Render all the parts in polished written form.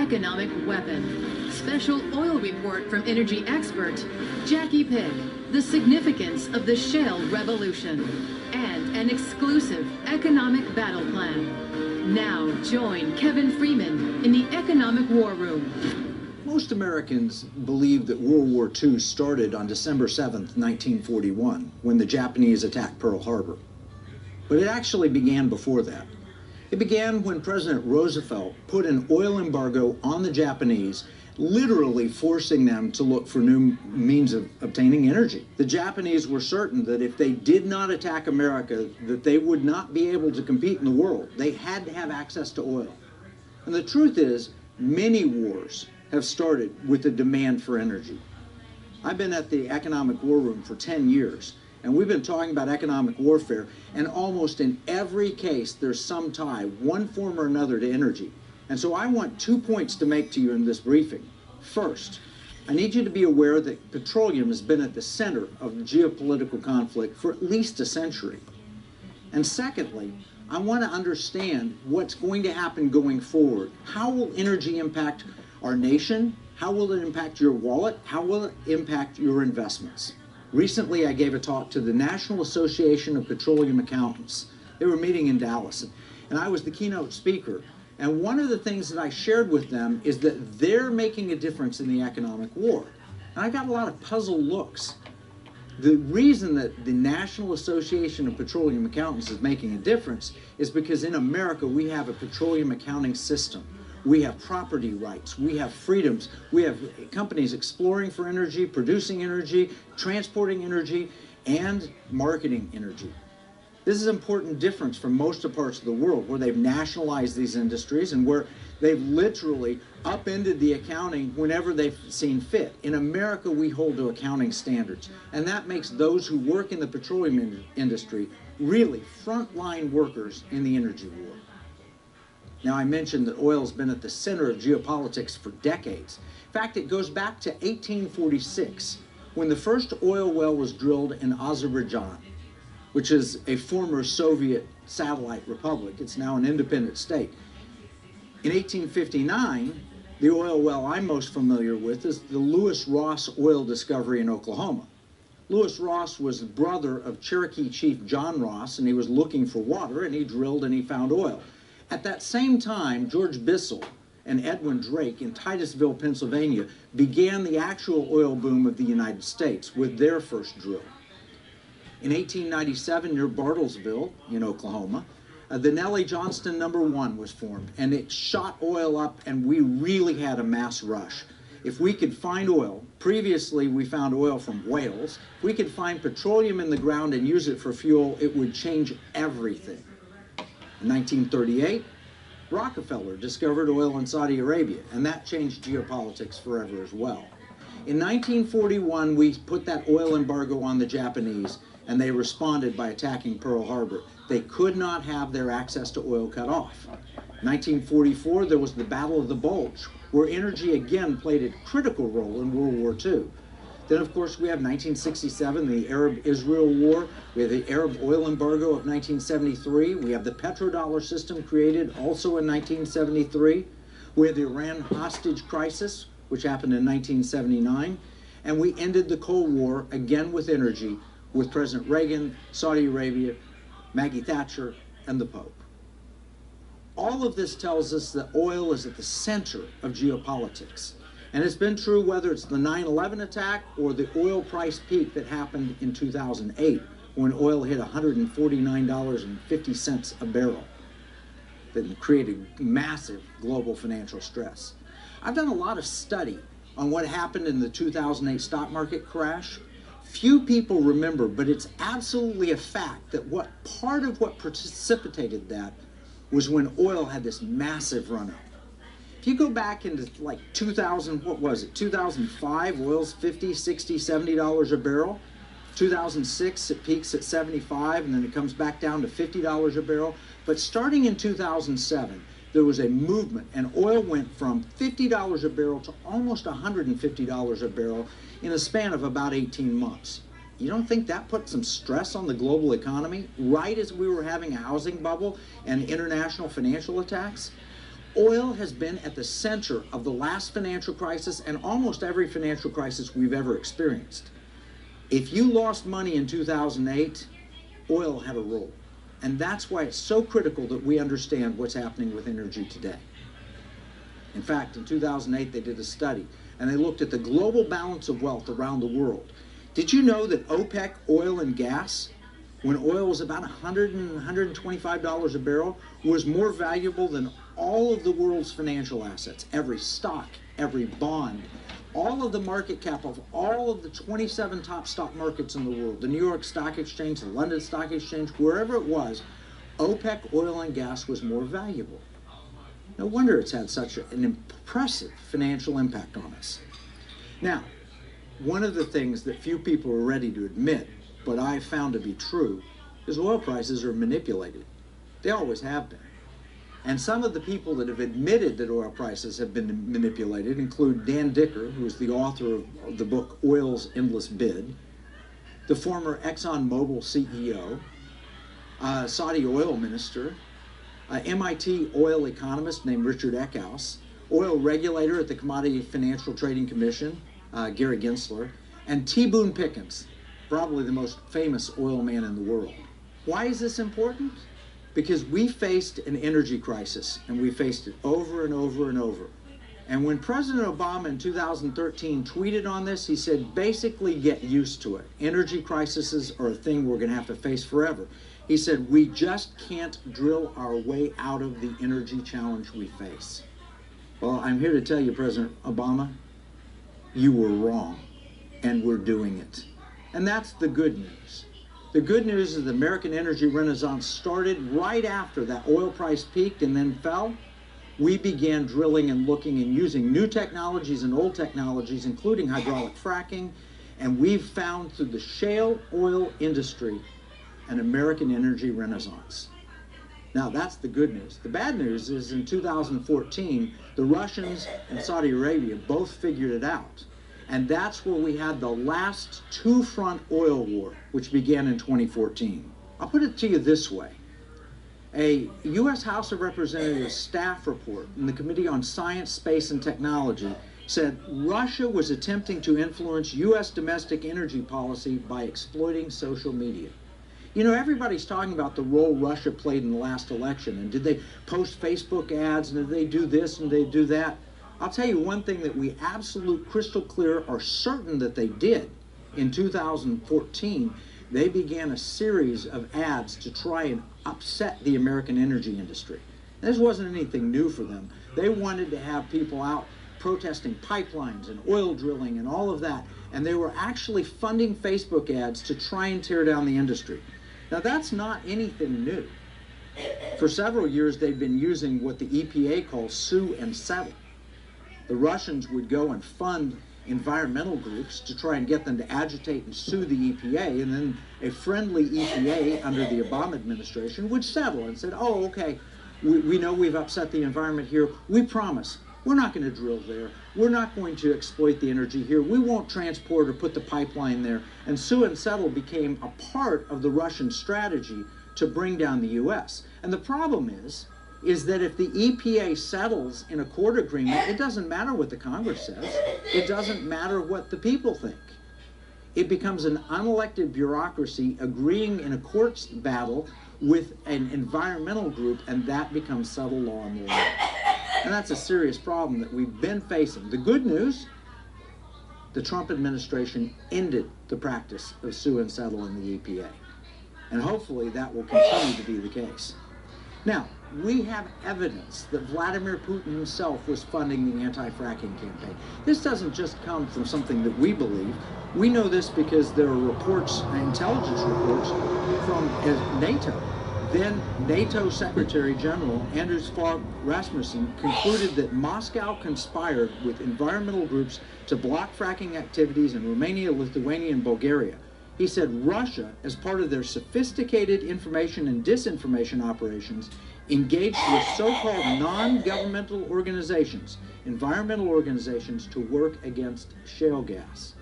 economic weapon. Special oil report from energy expert Jackie Pick. The significance of the shale revolution. And an exclusive economic battle plan. Now join Kevin Freeman in the Economic War Room. Most Americans believe that World War II started on December 7th, 1941, when the Japanese attacked Pearl Harbor. But it actually began before that. It began when President Roosevelt put an oil embargo on the Japanese, literally forcing them to look for new means of obtaining energy. The Japanese were certain that if they did not attack America, that they would not be able to compete in the world. They had to have access to oil. And the truth is, many wars have started with the demand for energy. I've been at the Economic War Room for 10 years, and we've been talking about economic warfare, and almost in every case there's some tie, one form or another, to energy. And so I want 2 points to make to you in this briefing. First, I need you to be aware that petroleum has been at the center of geopolitical conflict for at least a century. And secondly, I want to understand what's going to happen going forward. How will energy impact our nation? How will it impact your wallet? How will it impact your investments? Recently, I gave a talk to the National Association of Petroleum Accountants. They were meeting in Dallas, and I was the keynote speaker. And one of the things that I shared with them is that they're making a difference in the economic war. And I got a lot of puzzled looks. The reason that the National Association of Petroleum Accountants is making a difference is because in America we have a petroleum accounting system. We have property rights, we have freedoms, we have companies exploring for energy, producing energy, transporting energy, and marketing energy. This is an important difference from most of parts of the world where they've nationalized these industries and where they've literally upended the accounting whenever they've seen fit. In America, we hold to accounting standards, and that makes those who work in the petroleum industry really frontline workers in the energy war. Now, I mentioned that oil has been at the center of geopolitics for decades. In fact, it goes back to 1846, when the first oil well was drilled in Azerbaijan, which is a former Soviet satellite republic. It's now an independent state. In 1859, the oil well I'm most familiar with is the Lewis Ross oil discovery in Oklahoma. Lewis Ross was the brother of Cherokee Chief John Ross, and he was looking for water, and he drilled and he found oil. At that same time, George Bissell and Edwin Drake in Titusville, Pennsylvania, began the actual oil boom of the United States with their first drill. In 1897, near Bartlesville in Oklahoma, the Nellie Johnston No. 1 was formed, and it shot oil up, and we really had a mass rush. If we could find oil, previously we found oil from whales, if we could find petroleum in the ground and use it for fuel, it would change everything. In 1938, Rockefeller discovered oil in Saudi Arabia, and that changed geopolitics forever as well. In 1941, we put that oil embargo on the Japanese, and they responded by attacking Pearl Harbor. They could not have their access to oil cut off. In 1944, there was the Battle of the Bulge, where energy again played a critical role in World War II. Then, of course, we have 1967, the Arab-Israel War. We have the Arab oil embargo of 1973. We have the petrodollar system created also in 1973. We have the Iran hostage crisis, which happened in 1979. And we ended the Cold War, again with energy, with President Reagan, Saudi Arabia, Maggie Thatcher, and the Pope. All of this tells us that oil is at the center of geopolitics. And it's been true whether it's the 9/11 attack or the oil price peak that happened in 2008 when oil hit $149.50 a barrel. That created massive global financial stress. I've done a lot of study on what happened in the 2008 stock market crash. Few people remember, but it's absolutely a fact that part of what precipitated that was when oil had this massive run-up. If you go back into like 2000, what was it, 2005, oil's $50, $60, $70 a barrel. 2006, it peaks at 75, and then it comes back down to $50 a barrel. But starting in 2007, there was a movement, and oil went from $50 a barrel to almost $150 a barrel in a span of about 18 months. You don't think that put some stress on the global economy right as we were having a housing bubble and international financial attacks? Oil has been at the center of the last financial crisis and almost every financial crisis we've ever experienced. If you lost money in 2008, oil had a role. And that's why it's so critical that we understand what's happening with energy today. In fact, in 2008, they did a study, and they looked at the global balance of wealth around the world. Did you know that OPEC oil and gas, when oil was about $100 and $125 a barrel, was more valuable than all of the world's financial assets, every stock, every bond, all of the market cap of all of the 27 top stock markets in the world, the New York Stock Exchange, the London Stock Exchange, wherever it was, OPEC oil and gas was more valuable. No wonder it's had such an impressive financial impact on us. Now, one of the things that few people are ready to admit, but I found to be true, is oil prices are manipulated. They always have been. And some of the people that have admitted that oil prices have been manipulated include Dan Dicker, who is the author of the book Oil's Endless Bid, the former ExxonMobil CEO, Saudi oil minister, MIT oil economist named Richard Eckhouse, oil regulator at the Commodity Financial Trading Commission, Gary Gensler, and T. Boone Pickens, probably the most famous oil man in the world. Why is this important? Because we faced an energy crisis, and we faced it over and over and over. And when President Obama in 2013 tweeted on this, he said, basically get used to it. Energy crises are a thing we're going to have to face forever. He said, we just can't drill our way out of the energy challenge we face. Well, I'm here to tell you, President Obama, you were wrong, and we're doing it. And that's the good news. The good news is the American energy renaissance started right after that oil price peaked and then fell. We began drilling and looking and using new technologies and old technologies, including hydraulic fracking, and we've found through the shale oil industry an American energy renaissance. Now, that's the good news. The bad news is in 2014, the Russians and Saudi Arabia both figured it out. And that's where we had the last two-front oil war, which began in 2014. I'll put it to you this way. A U.S. House of Representatives staff report in the Committee on Science, Space, and Technology said Russia was attempting to influence U.S. domestic energy policy by exploiting social media. You know, everybody's talking about the role Russia played in the last election, and did they post Facebook ads, and did they do this and did they do that? I'll tell you one thing that we absolute crystal clear are certain that they did. In 2014, they began a series of ads to try and upset the American energy industry. This wasn't anything new for them. They wanted to have people out protesting pipelines and oil drilling and all of that, and they were actually funding Facebook ads to try and tear down the industry. Now, that's not anything new. For several years, they've been using what the EPA calls sue and settle. The Russians would go and fund environmental groups to try and get them to agitate and sue the EPA, and then a friendly EPA under the Obama administration would settle and said, oh, okay, we know we've upset the environment here. We promise we're not going to drill there. We're not going to exploit the energy here. We won't transport or put the pipeline there. And sue and settle became a part of the Russian strategy to bring down the U.S. And the problem is that if the EPA settles in a court agreement, it doesn't matter what the Congress says. It doesn't matter what the people think. It becomes an unelected bureaucracy agreeing in a court's battle with an environmental group, and that becomes settled law in the land. And that's a serious problem that we've been facing. The good news, the Trump administration ended the practice of sue and settle in the EPA. And hopefully that will continue to be the case. Now, we have evidence that Vladimir Putin himself was funding the anti-fracking campaign. This doesn't just come from something that we believe. We know this because there are reports, intelligence reports from NATO. Then NATO Secretary General Anders Fogh Rasmussen concluded that Moscow conspired with environmental groups to block fracking activities in Romania, Lithuania, and Bulgaria. He said Russia, as part of their sophisticated information and disinformation operations, engaged with so-called non-governmental organizations, environmental organizations, to work against shale gas.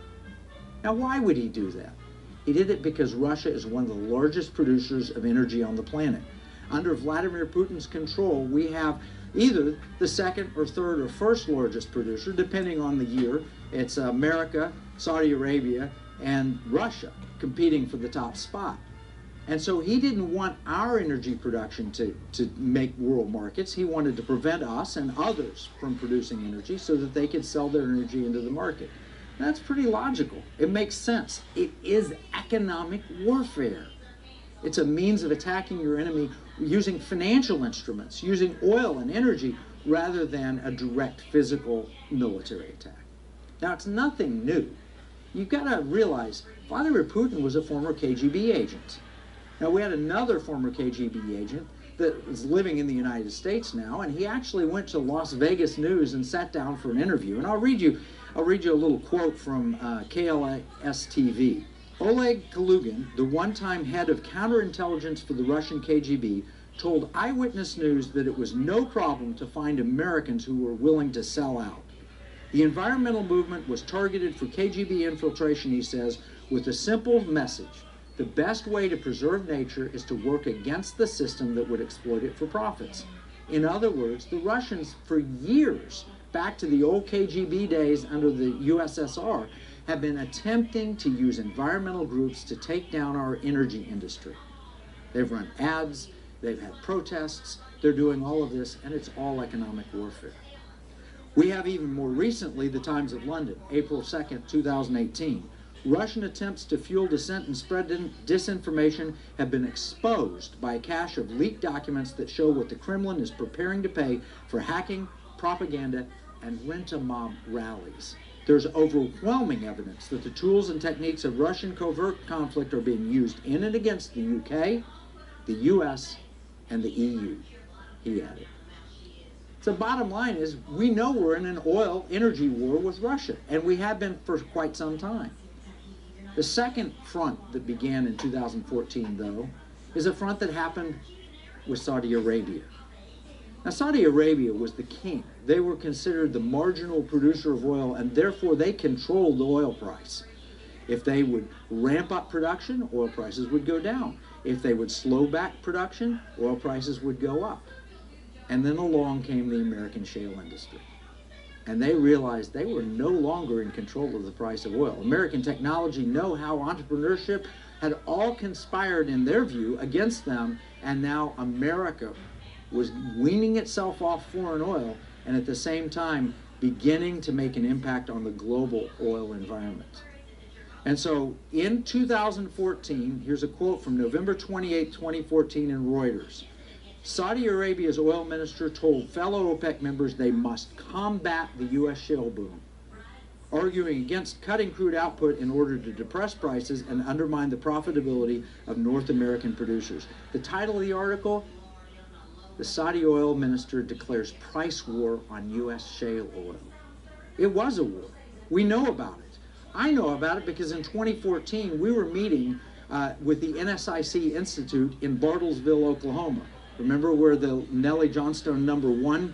Now, why would he do that? He did it because Russia is one of the largest producers of energy on the planet. Under Vladimir Putin's control, we have either the second or third or first largest producer, depending on the year. It's America, Saudi Arabia, and Russia competing for the top spot. And so he didn't want our energy production to make world markets. He wanted to prevent us and others from producing energy so that they could sell their energy into the market. That's pretty logical. It makes sense. It is economic warfare. It's a means of attacking your enemy using financial instruments, using oil and energy, rather than a direct physical military attack. Now, it's nothing new. You've got to realize Vladimir Putin was a former KGB agent. Now, we had another former KGB agent that is living in the United States now, and he actually went to Las Vegas News and sat down for an interview. And I'll read you a little quote from KLS-TV. Oleg Kalugin, the one-time head of counterintelligence for the Russian KGB, told Eyewitness News that it was no problem to find Americans who were willing to sell out. The environmental movement was targeted for KGB infiltration, he says, with a simple message. The best way to preserve nature is to work against the system that would exploit it for profits. In other words, the Russians, for years, back to the old KGB days under the USSR, have been attempting to use environmental groups to take down our energy industry. They've run ads, they've had protests, they're doing all of this, and it's all economic warfare. We have even more recently the Times of London, April 2nd, 2018. Russian attempts to fuel dissent and spread disinformation have been exposed by a cache of leaked documents that show what the Kremlin is preparing to pay for hacking, propaganda, and rent-a-mob rallies. There's overwhelming evidence that the tools and techniques of Russian covert conflict are being used in and against the UK, the US, and the EU, he added. So bottom line is, we know we're in an oil energy war with Russia, and we have been for quite some time. The second front that began in 2014, though, is a front that happened with Saudi Arabia. Now, Saudi Arabia was the king. They were considered the marginal producer of oil, and therefore they controlled the oil price. If they would ramp up production, oil prices would go down. If they would slow back production, oil prices would go up. And then along came the American shale industry. And they realized they were no longer in control of the price of oil. American technology, know-how, entrepreneurship had all conspired, in their view, against them, and now America was weaning itself off foreign oil and at the same time beginning to make an impact on the global oil environment. And so in 2014, here's a quote from November 28, 2014 in Reuters. Saudi Arabia's oil minister told fellow OPEC members they must combat the U.S. shale boom, arguing against cutting crude output in order to depress prices and undermine the profitability of North American producers. The title of the article, the Saudi oil minister declares price war on U.S. shale oil. It was a war. We know about it. I know about it because in 2014 we were meeting with the NSIC Institute in Bartlesville, Oklahoma. Remember where the Nellie Johnstone #1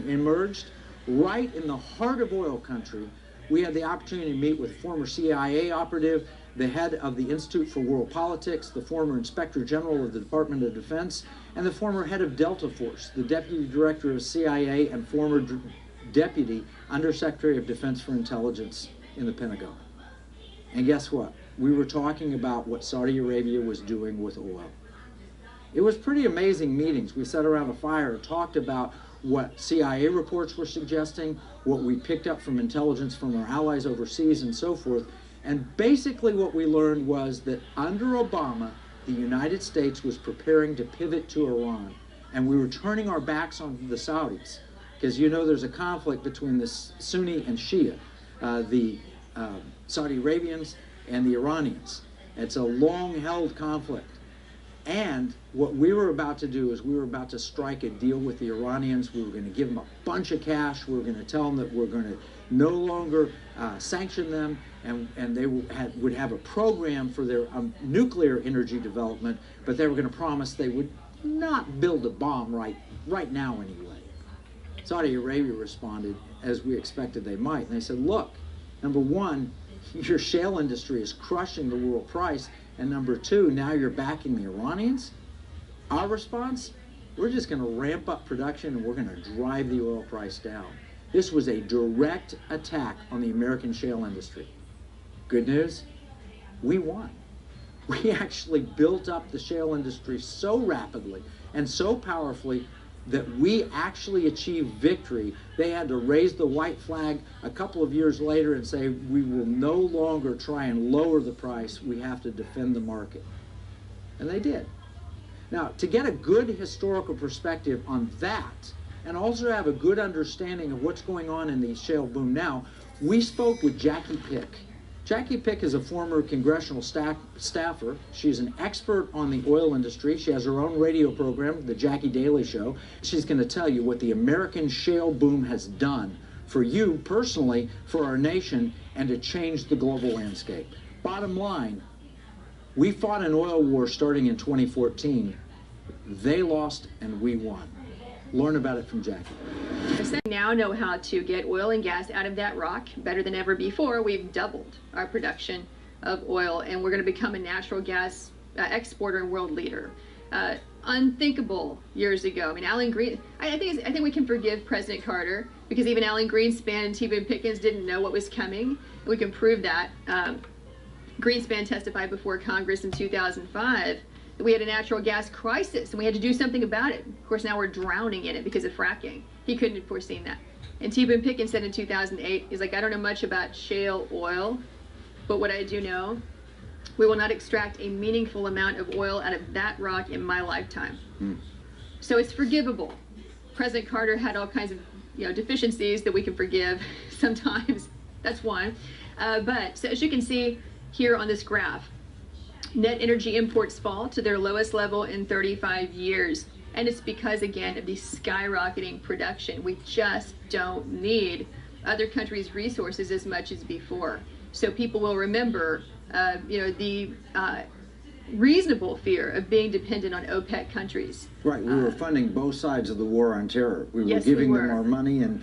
emerged? Right in the heart of oil country, we had the opportunity to meet with former CIA operative, the head of the Institute for World Politics, the former Inspector General of the Department of Defense, and the former head of Delta Force, the Deputy Director of CIA and former Deputy Undersecretary of Defense for Intelligence in the Pentagon. And guess what? We were talking about what Saudi Arabia was doing with oil. It was pretty amazing meetings. We sat around a fire and talked about what CIA reports were suggesting, what we picked up from intelligence from our allies overseas and so forth. And basically what we learned was that under Obama, the United States was preparing to pivot to Iran. And we were turning our backs on the Saudis. Because you know there's a conflict between the Sunni and Shia, the Saudi Arabians and the Iranians. It's a long-held conflict. And what we were about to do is we were about to strike a deal with the Iranians. We were going to give them a bunch of cash. We were going to tell them that we're going to no longer sanction them, and they would have a program for their nuclear energy development, but they were going to promise they would not build a bomb right now anyway. Saudi Arabia responded as we expected they might, and they said, look, number one, your shale industry is crushing the world price, and number two, now you're backing the Iranians? Our response? We're just going to ramp up production and we're going to drive the oil price down. This was a direct attack on the American shale industry. Good news? We won. We actually built up the shale industry so rapidly and so powerfully that we actually achieved victory. They had to raise the white flag a couple of years later and say, we will no longer try and lower the price. We have to defend the market. And they did. Now, to get a good historical perspective on that, and also have a good understanding of what's going on in the shale boom now, we spoke with Jackie Pick. Jackie Pick is a former congressional staffer. She's an expert on the oil industry. She has her own radio program, The Jackie Daily Show. She's going to tell you what the American shale boom has done for you personally, for our nation, and to change the global landscape. Bottom line, we fought an oil war starting in 2014. They lost and we won. Learn about it from Jackie. We now know how to get oil and gas out of that rock better than ever before. We've doubled our production of oil, and we're going to become a natural gas exporter and world leader. Unthinkable years ago. I mean, Alan Green. I think we can forgive President Carter because even Alan Greenspan and T.B. Pickens didn't know what was coming. We can prove that. Greenspan testified before Congress in 2005 that we had a natural gas crisis and we had to do something about it. Of course, now we're drowning in it because of fracking. He couldn't have foreseen that. And T.B. Pickens said in 2008, he's like, I don't know much about shale oil, but what I do know, we will not extract a meaningful amount of oil out of that rock in my lifetime. So it's forgivable. President Carter had all kinds of deficiencies that we can forgive sometimes. That's one. But so as you can see, here on this graph, net energy imports fall to their lowest level in 35 years. And it's because, again, of the skyrocketing production. We just don't need other countries' resources as much as before. So people will remember, the reasonable fear of being dependent on OPEC countries. Right, we were funding both sides of the war on terror. We were giving them our money and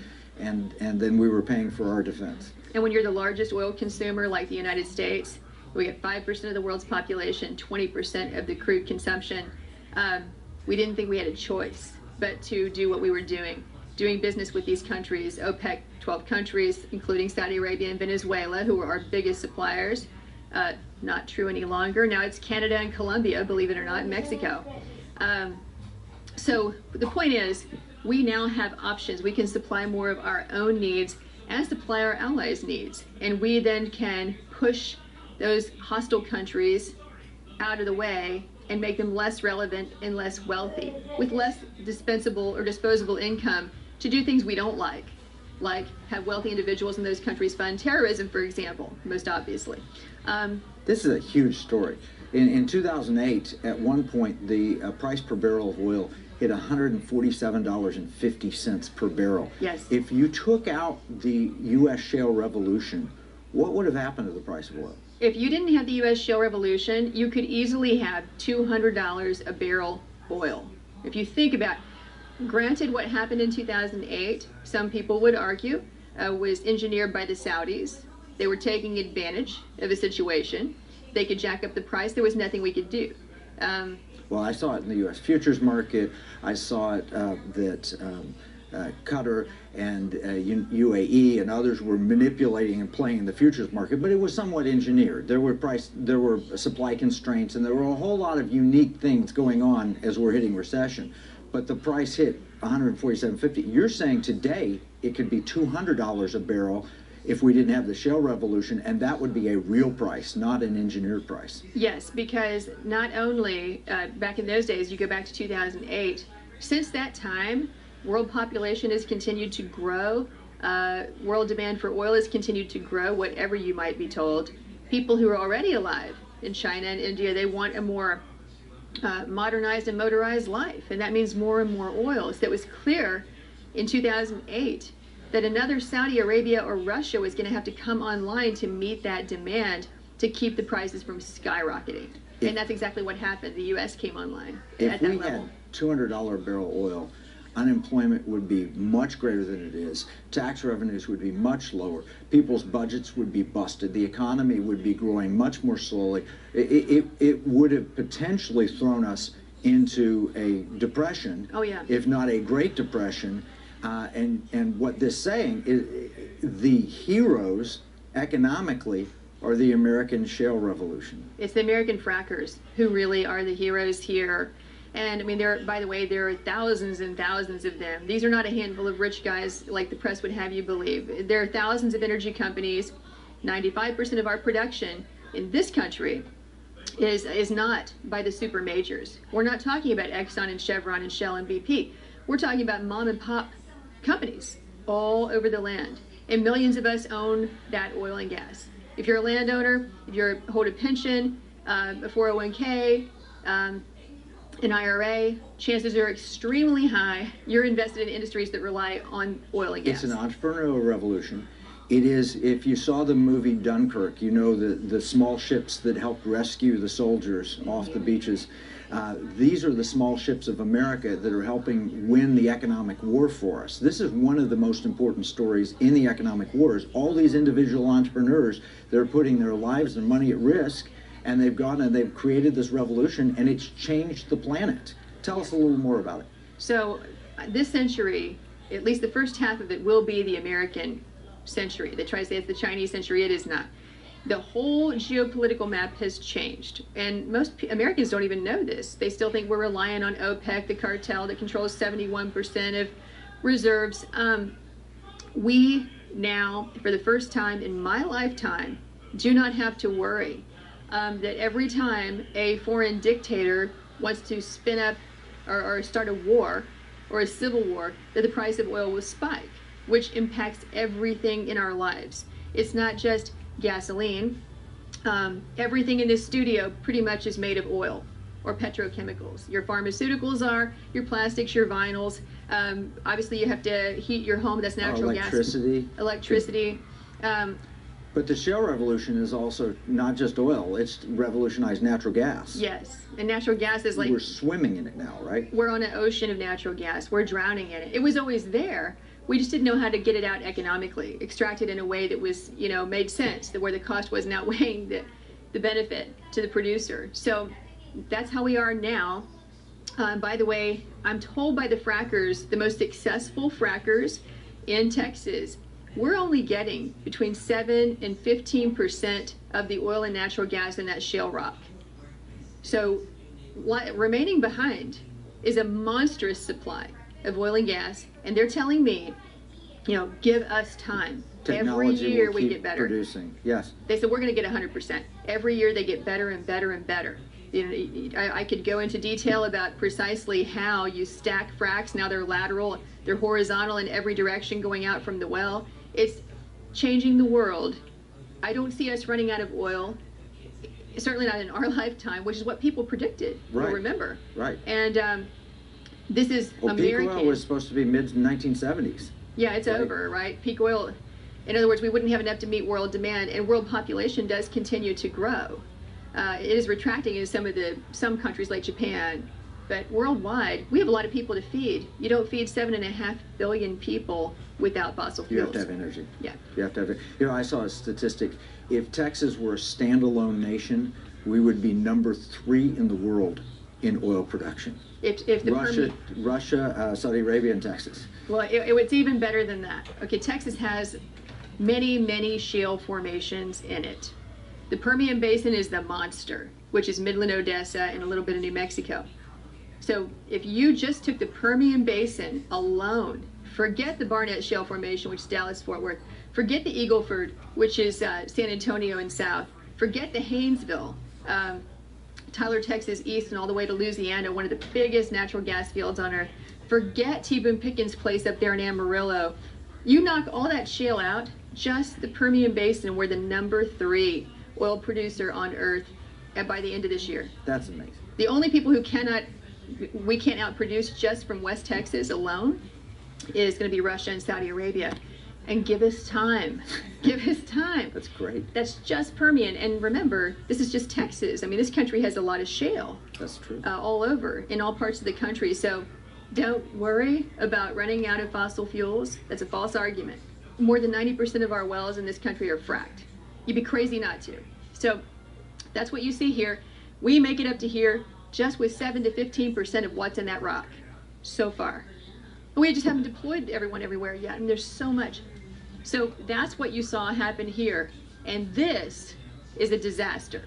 then we were paying for our defense. And when you're the largest oil consumer like the United States, we get 5% of the world's population, 20% of the crude consumption. We didn't think we had a choice but to do what we were doing business with these countries, OPEC 12 countries, including Saudi Arabia and Venezuela, who were our biggest suppliers. Not true any longer. Now it's Canada and Colombia, believe it or not, and Mexico. So the point is, we now have options. We can supply more of our own needs and supply our allies' needs. And we then can push those hostile countries out of the way and make them less relevant and less wealthy, with less dispensable or disposable income to do things we don't like have wealthy individuals in those countries fund terrorism, for example, most obviously. This is a huge story. In 2008, at one point, the price per barrel of oil hit $147.50 per barrel. Yes. If you took out the U.S. shale revolution, what would have happened to the price of oil? If you didn't have the U.S. shale revolution, you could easily have $200 a barrel oil. If you think about, granted what happened in 2008, some people would argue, was engineered by the Saudis. They were taking advantage of a situation. They could jack up the price. There was nothing we could do. Well, I saw it in the U.S. futures market. I saw it that Qatar and UAE and others were manipulating and playing in the futures market, but it was somewhat engineered. There were supply constraints, and there were a whole lot of unique things going on as we're hitting recession. But the price hit $147.50. You're saying today it could be $200 a barrel if we didn't have the shale revolution, and that would be a real price, not an engineered price. Yes, because not only back in those days, you go back to 2008, since that time, world population has continued to grow. World demand for oil has continued to grow, whatever you might be told. People who are already alive in China and India, they want a more modernized and motorized life, and that means more and more oil. So it was clear in 2008 that another Saudi Arabia or Russia was going to have to come online to meet that demand to keep the prices from skyrocketing. And that's exactly what happened. The U.S. came online at that level. If we had $200 barrel oil, unemployment would be much greater than it is. Tax revenues would be much lower. People's budgets would be busted. The economy would be growing much more slowly. It would have potentially thrown us into a depression, Oh, yeah. if not a Great Depression. And what this saying is the heroes economically are the American shale revolution. It's the American frackers who really are the heroes here. And I mean, by the way, there are thousands and thousands of them. These are not a handful of rich guys like the press would have you believe. There are thousands of energy companies. 95% of our production in this country is not by the super majors. We're not talking about Exxon and Chevron and Shell and BP. We're talking about mom and pop companies all over the land. And millions of us own that oil and gas. If you're a landowner, if you hold a pension, a 401k, an IRA, chances are extremely high you're invested in industries that rely on oil and gas. It's an entrepreneurial revolution. It is, if you saw the movie Dunkirk, you know the small ships that helped rescue the soldiers off the beaches. These are the small ships of America that are helping win the economic war for us. This is one of the most important stories in the economic wars. All these individual entrepreneurs that are putting their lives and money at risk, and they've gone and they've created this revolution, and it's changed the planet. Tell us a little more about it. So this century, at least the first half of it, will be the American century. They try to say it's the Chinese century. It is not. The whole geopolitical map has changed, and most Americans don't even know this. They still think we're relying on OPEC, the cartel that controls 71% of reserves. We now, for the first time in my lifetime, do not have to worry that every time a foreign dictator wants to spin up or start a war or a civil war, that the price of oil will spike, which impacts everything in our lives. It's not just gasoline. Everything in this studio pretty much is made of oil or petrochemicals. Your pharmaceuticals are, your plastics, your vinyls. Obviously you have to heat your home, that's natural electricity. Gas. Electricity. But the shale revolution is also not just oil, it's revolutionized natural gas. Yes, and natural gas is like... We're swimming in it now, right? We're on an ocean of natural gas. We're drowning in it. It was always there. We just didn't know how to get it out economically, extract it in a way that was, you know, made sense, that where the cost wasn't outweighing the benefit to the producer. So that's how we are now. By the way, I'm told by the frackers, the most successful frackers in Texas, we're only getting between 7 and 15% of the oil and natural gas in that shale rock. So remaining behind is a monstrous supply of oil and gas, and they're telling me, you know, give us time. Technology every year will we keep get better. Producing. Yes. They said we're going to get 100%. Every year they get better and better and better. You know, I could go into detail about precisely how you stack fracks. Now they're lateral, they're horizontal in every direction going out from the well. It's changing the world. I don't see us running out of oil. Certainly not in our lifetime, which is what people predicted. Right. You'll remember. Right. And this is American. Peak oil was supposed to be mid-1970s. Yeah, it's over, right? Peak oil. In other words, we wouldn't have enough to meet world demand, and world population does continue to grow. It is retracting in some countries like Japan, but worldwide, we have a lot of people to feed. You don't feed 7.5 billion people without fossil fuels. You have to have energy. Yeah. You have to have it. You know, I saw a statistic. If Texas were a standalone nation, we would be number 3 in the world in oil production. If the Russia, Saudi Arabia, and Texas. Well, it's even better than that. Okay, Texas has many, many shale formations in it. The Permian Basin is the monster, which is Midland, Odessa, and a little bit of New Mexico. So if you just took the Permian Basin alone, forget the Barnett Shale Formation, which is Dallas-Fort Worth, forget the Eagle Ford, which is San Antonio and south, forget the Haynesville, Tyler, Texas east and all the way to Louisiana, one of the biggest natural gas fields on earth. Forget T-Boone Pickens' place up there in Amarillo. You knock all that shale out, just the Permian Basin, we're the number 3 oil producer on earth by the end of this year. That's amazing. The only people who we can't outproduce just from West Texas alone is going to be Russia and Saudi Arabia. And give us time. Give us time. That's great. That's just Permian. And remember, this is just Texas. I mean, this country has a lot of shale. That's true. All over, in all parts of the country. So don't worry about running out of fossil fuels. That's a false argument. More than 90% of our wells in this country are fracked. You'd be crazy not to. So that's what you see here. We make it up to here just with 7 to 15% of what's in that rock so far. We just haven't deployed everyone everywhere yet, and there's so much. So that's what you saw happen here. And this is a disaster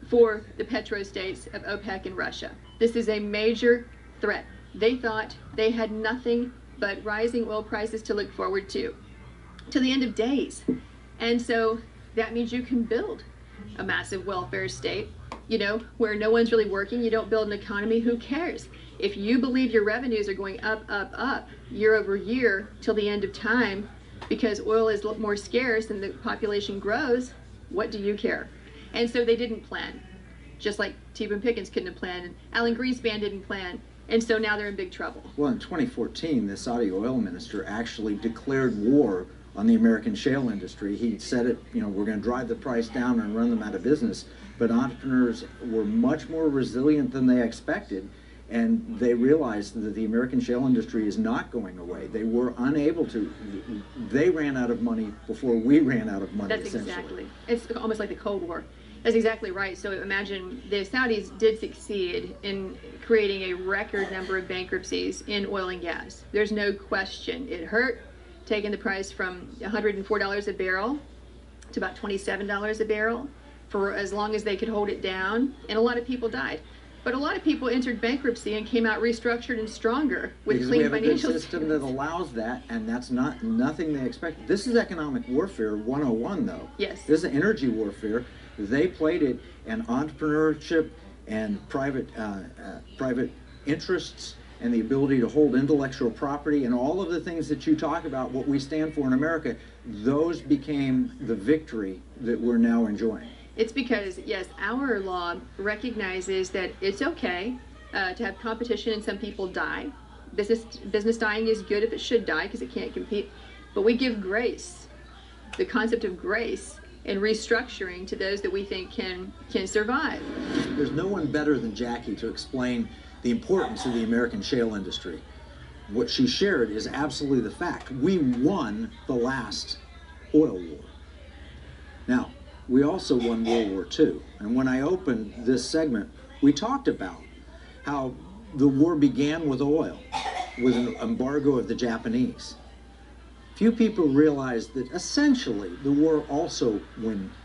for the petrostates of OPEC and Russia. This is a major threat. They thought they had nothing but rising oil prices to look forward to the end of days. And so that means you can build a massive welfare state, you know, where no one's really working. You don't build an economy. Who cares? If you believe your revenues are going up year over year till the end of time because oil is more scarce and the population grows, what do you care? And so they didn't plan, just like T-Boone Pickens couldn't have planned, and Alan Greenspan didn't plan, and so now they're in big trouble. Well, in 2014, the Saudi oil minister actually declared war on the American shale industry. He said it, you know, we're going to drive the price down and run them out of business, but entrepreneurs were much more resilient than they expected, and they realized that the American shale industry is not going away. They were unable to. They ran out of money before we ran out of money. That's exactly. It's almost like the Cold War. That's exactly right. So imagine the Saudis did succeed in creating a record number of bankruptcies in oil and gas. There's no question. It hurt, taking the price from $104 a barrel to about $27 a barrel for as long as they could hold it down, and a lot of people died. But a lot of people entered bankruptcy and came out restructured and stronger with because clean we have financial a good system that allows that, and that's nothing they expect. This is economic warfare 101, though. Yes. This is energy warfare. They played it, and entrepreneurship and private interests and the ability to hold intellectual property and all of the things that you talk about, what we stand for in America, those became the victory that we're now enjoying. It's because, yes, our law recognizes that it's okay to have competition and some people die. Business dying is good if it should die because it can't compete. But we give grace, the concept of grace and restructuring to those that we think can survive. There's no one better than Jackie to explain the importance of the American shale industry. What she shared is absolutely the fact. We won the last oil war. Now, we also won World War II. And when I opened this segment, we talked about how the war began with oil, with an embargo of the Japanese. Few people realize that essentially the war also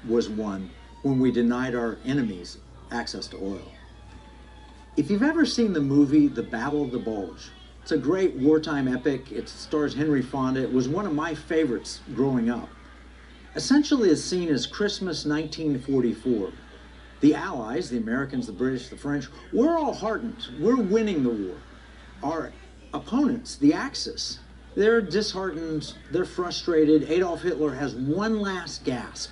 was won when we denied our enemies access to oil. If you've ever seen the movie The Battle of the Bulge, it's a great wartime epic. It stars Henry Fonda. It was one of my favorites growing up. Essentially, it's seen as Christmas 1944. The Allies, the Americans, the British, the French, we're all heartened. We're winning the war. Our opponents, the Axis, they're disheartened, they're frustrated. Adolf Hitler has one last gasp.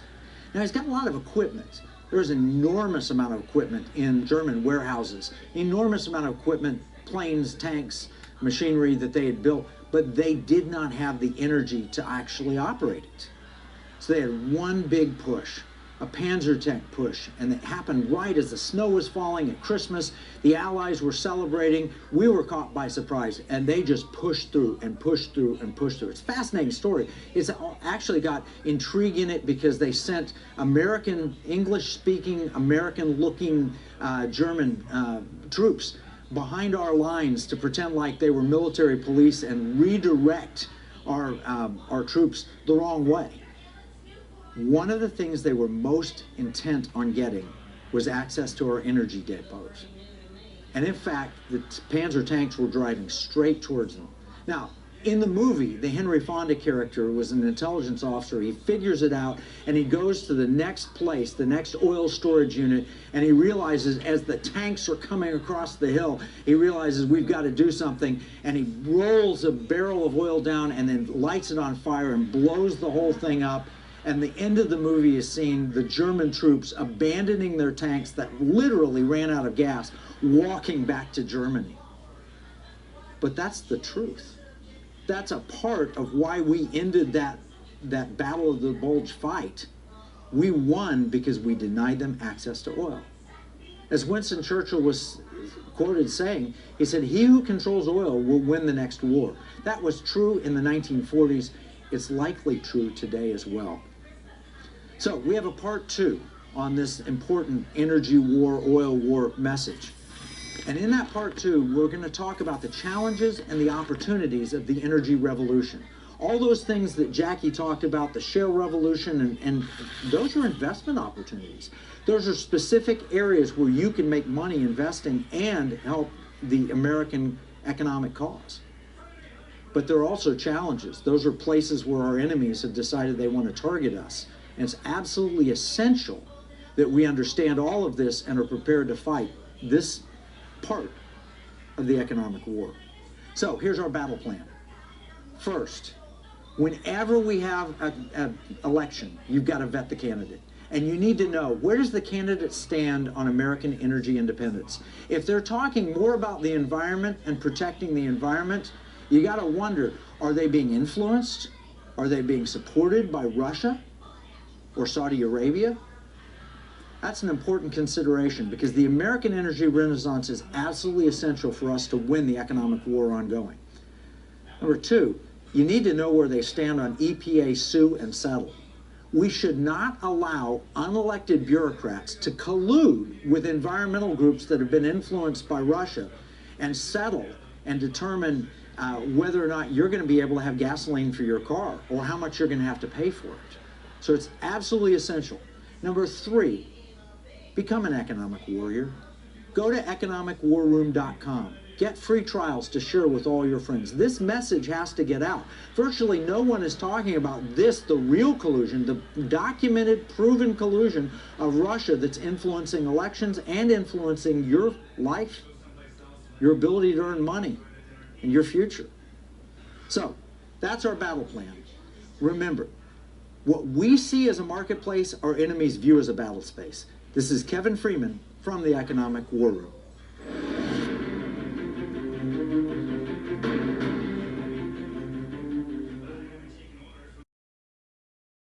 Now, he's got a lot of equipment. There's an enormous amount of equipment in German warehouses, enormous amount of equipment, planes, tanks, machinery that they had built, but they did not have the energy to actually operate it. So they had one big push, a panzer tank push, and it happened right as the snow was falling at Christmas. The Allies were celebrating. We were caught by surprise, and they just pushed through and pushed through and pushed through. It's a fascinating story. It's actually got intrigue in it because they sent American, English-speaking, American-looking German troops behind our lines to pretend like they were military police and redirect our troops the wrong way. One of the things they were most intent on getting was access to our energy depots. And in fact, the Panzer tanks were driving straight towards them. Now, in the movie, the Henry Fonda character was an intelligence officer. He figures it out, and he goes to the next place, the next oil storage unit, and he realizes as the tanks are coming across the hill, he realizes we've got to do something, and he rolls a barrel of oil down and then lights it on fire and blows the whole thing up. And the end of the movie is seeing the German troops abandoning their tanks that literally ran out of gas, walking back to Germany. But that's the truth. That's a part of why we ended that Battle of the Bulge fight. We won because we denied them access to oil. As Winston Churchill was quoted saying, he said, "He who controls oil will win the next war." That was true in the 1940s. It's likely true today as well. So we have a part 2 on this important energy war, oil war message. And in that part 2, we're going to talk about the challenges and the opportunities of the energy revolution. All those things that Jackie talked about, the shale revolution, and those are investment opportunities. Those are specific areas where you can make money investing and help the American economic cause. But there are also challenges. Those are places where our enemies have decided they want to target us. And it's absolutely essential that we understand all of this and are prepared to fight this part of the economic war. So here's our battle plan. First, whenever we have an election, you've got to vet the candidate. And you need to know, where does the candidate stand on American energy independence? If they're talking more about the environment and protecting the environment, you got to wonder, are they being influenced? Are they being supported by Russia or Saudi Arabia? That's an important consideration, because the American energy renaissance is absolutely essential for us to win the economic war ongoing. Number 2, you need to know where they stand on EPA sue and settle. We should not allow unelected bureaucrats to collude with environmental groups that have been influenced by Russia and settle and determine whether or not you're going to be able to have gasoline for your car or how much you're going to have to pay for it. So it's absolutely essential. Number 3, become an economic warrior. Go to economicwarroom.com. Get free trials to share with all your friends. This message has to get out. Virtually no one is talking about this, the real collusion, the documented, proven collusion of Russia that's influencing elections and influencing your life, your ability to earn money, and your future. So that's our battle plan. Remember, what we see as a marketplace, our enemies view as a battle space. This is Kevin Freeman from the Economic War Room.